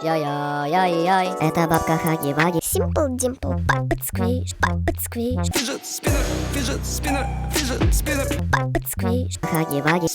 Яй-яй-яй-яй. Это бабка Хаги-Ваги. Simple Dimple, Puppet Squish, Puppet Squish, Fidget spinner, fidget spinner, fidget spinner, Puppet Squish. Хаги-Ваги.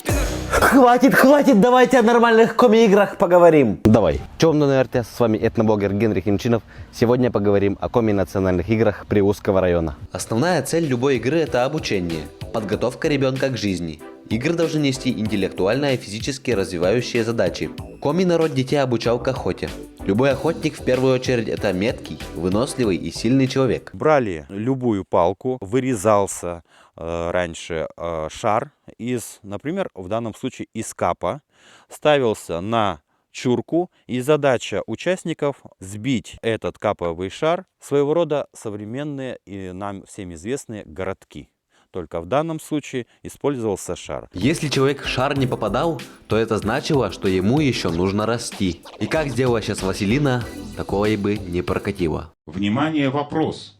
Хватит, давайте о нормальных коми-играх поговорим. Давай. Чем на РТ, с вами этноблогер Генрих Немчинов. Сегодня поговорим о коми-национальных играх Приузского района. Основная цель любой игры – это обучение, подготовка ребенка к жизни. Игры должны нести интеллектуально и физически развивающие задачи. Коми-народ детей обучал к охоте. Любой охотник в первую очередь это меткий, выносливый и сильный человек. Брали любую палку, вырезался раньше шар из, например, в данном случае из капа, ставился на чурку, и задача участников сбить этот каповый шар, своего рода современные и нам всем известные городки. Только в данном случае использовался шар. Если человек в шар не попадал, то это значило, что ему еще нужно расти. И как сделала сейчас Василина, такое бы не прокатило. Внимание, вопрос.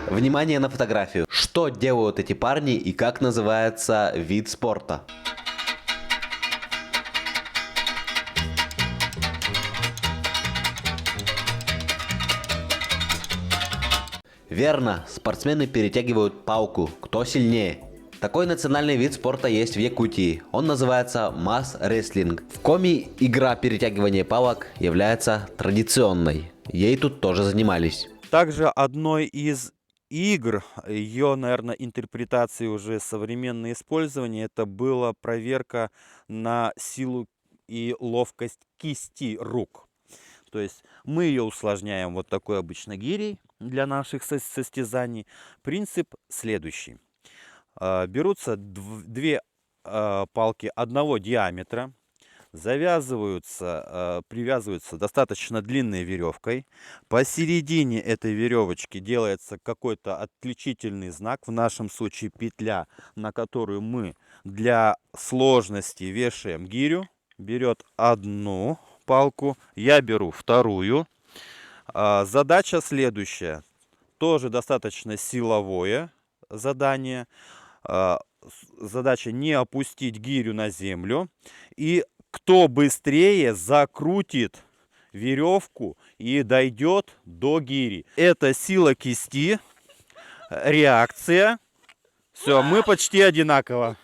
Внимание на фотографию. Что делают эти парни и как называется вид спорта? Верно, спортсмены перетягивают палку, кто сильнее. Такой национальный вид спорта есть в Якутии, он называется масс-рестлинг. В Коми игра перетягивания палок является традиционной, ей тут тоже занимались. Также одной из игр, ее, наверное, интерпретации уже современное использование, это была проверка на силу и ловкость кисти рук. То есть мы ее усложняем вот такой обычно гирей для наших состязаний. Принцип следующий. Берутся две палки одного диаметра, привязываются достаточно длинной веревкой. Посередине этой веревочки делается какой-то отличительный знак, в нашем случае петля, на которую мы для сложности вешаем гирю. Берет одну палку, я беру вторую. Задача следующая, тоже достаточно силовое задание. Задача не опустить гирю на землю. И кто быстрее закрутит веревку и дойдет до гири. Это сила кисти, реакция. Все, мы почти одинаково.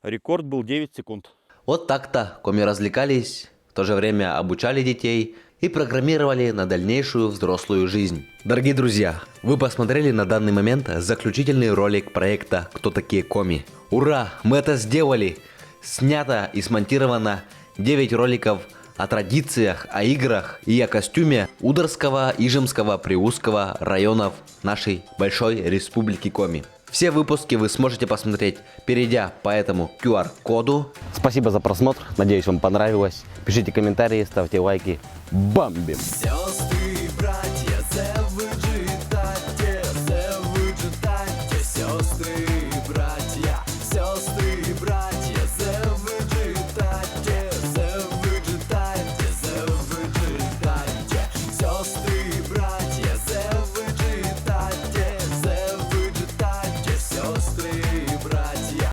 Рекорд был 9 секунд. Вот так-то коми развлекались, в то же время обучали детей и программировали на дальнейшую взрослую жизнь. Дорогие друзья, вы посмотрели на данный момент заключительный ролик проекта «Кто такие коми?». Ура, мы это сделали! Снято и смонтировано 9 роликов о традициях, о играх и о костюме Ударского, Ижемского, Приузского районов нашей большой республики Коми. Все выпуски вы сможете посмотреть, перейдя по этому QR-коду. Спасибо за просмотр, надеюсь, вам понравилось. Пишите комментарии, ставьте лайки. Бомбим! Сестры, братья,